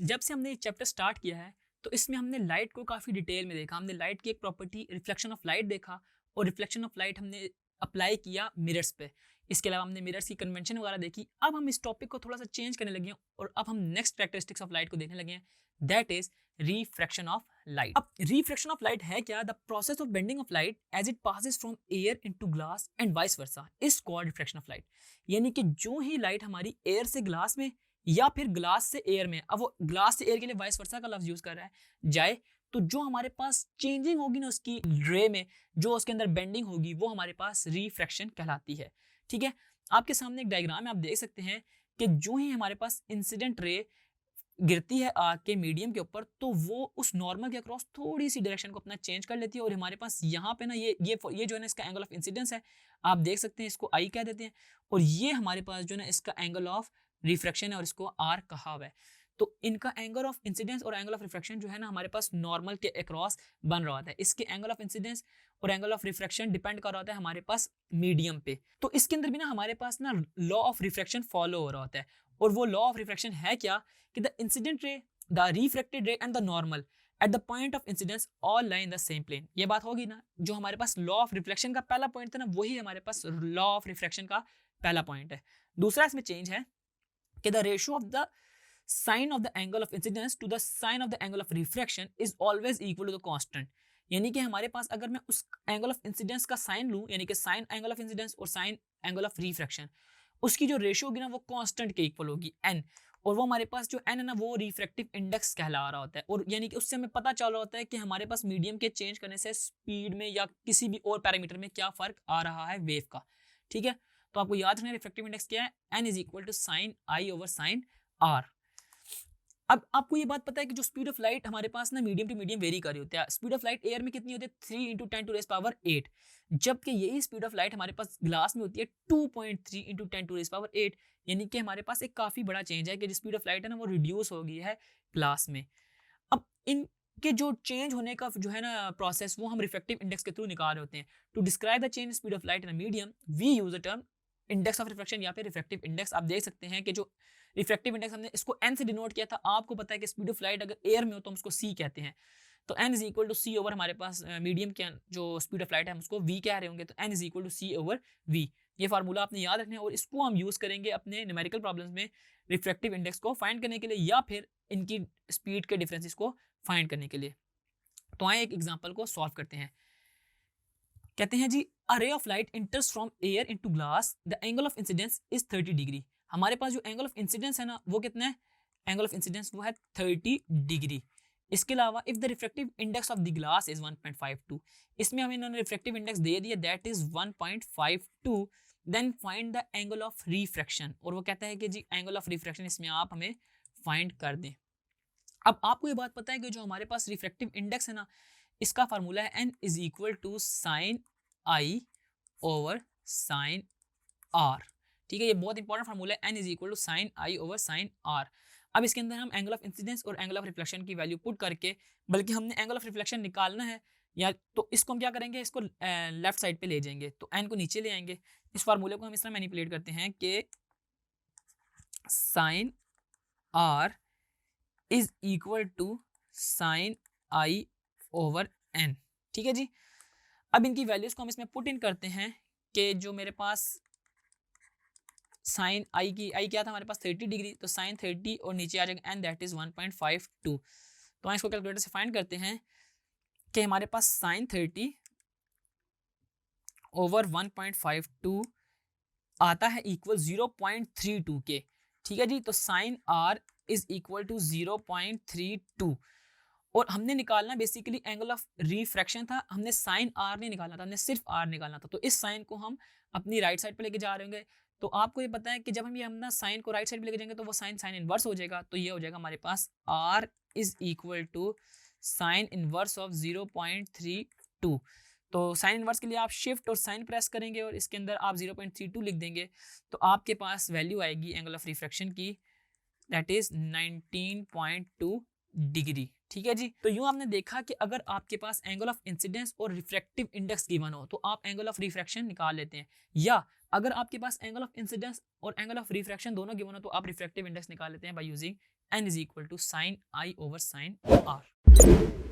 जब से हमने ये चैप्टर स्टार्ट किया है तो इसमें हमने लाइट को काफ़ी डिटेल में देखा। हमने लाइट की एक प्रॉपर्टी रिफ्लेक्शन ऑफ लाइट देखा और रिफ्लेक्शन ऑफ लाइट हमने अप्लाई किया मिरर्स पे। इसके अलावा हमने मिरर्स की कन्वेंशन वगैरह देखी। अब हम इस टॉपिक को थोड़ा सा चेंज करने लगे हैं और अब हम नेक्स्ट कैरेक्टरिस्टिक्स ऑफ लाइट को देखने लगे हैं, that is refraction of light. अब रिफ्रैक्शन ऑफ लाइट है क्या? The process of bending of light as it passes from air into glass and vice versa is called refraction of light. यानी कि जो ही लाइट हमारी एयर से glass में या फिर ग्लास से एयर में, अब वो ग्लास से एयर के लिए वाइस वर्सा का लफ्ज यूज कर रहा है, जाए तो जो हमारे पास चेंजिंग होगी ना उसकी रे में, जो उसके अंदर बेंडिंग होगी, वो हमारे पास रिफ्रैक्शन कहलाती है। ठीक है, आपके सामने एक डायग्राम है, आप देख सकते हैं कि जो ही हमारे पास इंसिडेंट रे गिरती है आग के मीडियम के ऊपर, तो वो उस नॉर्मल के अक्रॉस थोड़ी सी डायरेक्शन को अपना चेंज कर लेती है और हमारे पास यहाँ पे ना ये जो है ना इसका एंगल ऑफ इंसिडेंस है, आप देख सकते हैं, इसको आई कह देते हैं। और ये हमारे पास जो है ना इसका एंगल ऑफ रिफ्रैक्शन है और इसको आर कहा हुआ है। तो इनका एंगल ऑफ इंसिडेंस और एंगल ऑफ रिफ्रैक्शन जो है ना हमारे पास नॉर्मल के अक्रॉस बन रहा होता है। इसके एंगल ऑफ इंसिडेंस और एंगल ऑफ रिफ्रैक्शन डिपेंड कर रहा होता है हमारे पास मीडियम पे। तो इसके अंदर भी ना हमारे पास ना लॉ ऑफ रिफ्रैक्शन फॉलो हो रहा होता है। और वो लॉ ऑफ रिफ्रैक्शन है क्या कि the incident ray, the refracted ray and the normal at the point of incidence all lie in the same plane. ये बात होगी ना, जो हमारे पास लॉ ऑफ रिफ्लेक्शन का पहला पॉइंट था ना, वही हमारे पास लॉ ऑफ रिफ्रैक्शन का पहला पॉइंट है। दूसरा इसमें चेंज है कि the ratio of the sine of the angle of incidence to the sine of the angle of refraction is always equal to the constant. यानी कि हमारे पास अगर मैं उस एंगल ऑफ इंसिडेंस का साइन लूं, यानी कि साइन एंगल ऑफ इंसिडेंस और साइन एंगल ऑफ रिफ्रैक्शन, उसकी जो रेशियो होगी ना वो कांस्टेंट के इक्वल होगी n। और वो हमारे पास जो n है ना वो रिफ्रैक्टिव इंडेक्स कहला रहा होता है। और यानी कि उससे हमें पता चल रहा होता है कि हमारे पास मीडियम के चेंज करने से स्पीड में या किसी भी और पैरामीटर में क्या फर्क आ रहा है वेव का। ठीक है, तो आपको याद रखना रिफ्रैक्टिव इंडेक्स क्या है, n is equal to sine i over sine r. अब आपको ये बात पता है कि जो स्पीड ऑफ लाइट हमारे पास ना मीडियम टू मीडियम वेरी कर रही होती है। स्पीड ऑफ लाइट एयर में कितनी होती है 3 इंटू 10 टू रेस पावर 8, जबकि यही स्पीड ऑफ लाइट हमारे पास ग्लास में होती है 2.3 इंटू 10 टू रेस पावर 8। यानी कि हमारे पास एक काफ़ी बड़ा चेंज है कि जो स्पीड ऑफ लाइट है ना वो रिड्यूस हो गई है ग्लास में। अब इनके जो चेंज होने का जो है ना प्रोसेस, वो हम रिफ्रैक्टिव इंडेक्स के थ्रू निकाल रहे होते हैं। To describe the change speed of light in medium we use the term index of refraction या फिर रिफ्रैक्टिव इंडेक्स। आप देख सकते हैं कि जो रिफ्रैक्टिव इंडेक्स हमने इसको n से डिनोट किया था। आपको पता है कि स्पीड ऑफ लाइट अगर एयर में हो तो हम उसको c कहते हैं। तो n is equal to c over हमारे पास मीडियम के जो स्पीड ऑफ लाइट है हम उसको v कह रहे होंगे, तो n is equal to c over v। ये फार्मूला आपने याद रखना है और इसको हम यूज करेंगे अपने न्यूमेरिकल प्रॉब्लम्स में रिफ्रैक्टिव इंडेक्स को फाइंड करने के लिए या फिर इनकी स्पीड के डिफरेंसेस को फाइंड करने के लिए। तो आए एक एग्जाम्पल को सॉल्व करते हैं। कहते हैं जी, a ray of light enters from air into glass, the angle of incidence is 30 degree. हमारे पास जो एंगल ऑफ इंसिडेंस है ना वो कितना है, एंगल ऑफ इंसिडेंस वो है 30 डिग्री। इसके अलावा if the refractive index of the glass is 1.52, इसमें हमें इन्होंने रिफ्रैक्टिव इंडेक्स दे दिया that is 1.52, then find the angle of refraction. और वो कहता है कि जी एंगल ऑफ रिफ्रैक्शन इसमें आप हमें फाइंड कर दें। अब आपको ये बात पता है कि जो हमारे पास रिफ्रैक्टिव इंडेक्स है ना, इसका फार्मूला है n is equal to sine i over sine r. ठीक है, ये बहुत इंपॉर्टेंट फार्मूला है, n is equal to sine i over sine r. अब इसके अंदर हम एंगल ऑफ इंसिडेंस और एंगल ऑफ रिफ्लेक्शन की वैल्यू पुट करके, बल्कि हमने एंगल ऑफ रिफ्लेक्शन निकालना है या तो इसको हम क्या करेंगे, इसको लेफ्ट साइड पे ले जाएंगे, तो n को नीचे ले आएंगे। इस फार्मूले को हम इस तरह मैनिपुलेट करते हैं कि sine r is equal to sine i over n. ठीक है जी, अब इनकी वैल्यूज को हम इसमें पुट इन करते हैं कि जो मेरे पास साइन आई की आई क्या था हमारे पास 30 डिग्री, तो साइन 30 और नीचे आ जाएगा एन दैट इज 1.52। तो हम इसको कैलकुलेटर से फाइंड करते हैं कि हमारे पास साइन 30 ओवर 1.52 आता है इक्वल 0.32 के। ठीक है जी, तो sine r is equal to 0.32 और हमने निकालना बेसिकली एंगल ऑफ रिफ्रैक्शन था, हमने साइन आर नहीं निकालना था, हमने सिर्फ आर निकालना था। तो इस साइन को हम अपनी राइट साइड पे लेके जा रहे होंगे। तो आपको ये पता है कि जब हम ना साइन को राइट साइड पे लेके जाएंगे तो वो साइन साइन इनवर्स हो जाएगा। तो ये हो जाएगा हमारे पास R is equal to sine inverse of 0.32। तो साइन इनवर्स के लिए आप शिफ्ट और साइन प्रेस करेंगे और इसके अंदर आप 0.32 लिख देंगे, तो आपके पास वैल्यू आएगी एंगल ऑफ रिफ्रैक्शन की, दैट इज 19.2 डिग्री। ठीक है जी। तो यूं आपने देखा कि अगर आपके पास एंगल ऑफ इंसिडेंस और रिफ्रैक्टिव इंडेक्स गिवन हो तो आप एंगल ऑफ रिफ्रैक्शन निकाल लेते हैं, या अगर आपके पास एंगल ऑफ इंसिडेंस और एंगल ऑफ रिफ्रैक्शन दोनों गिवन हो तो आप रिफ्रैक्टिव इंडेक्स निकाल लेते हैं by using n = sin I/sin r।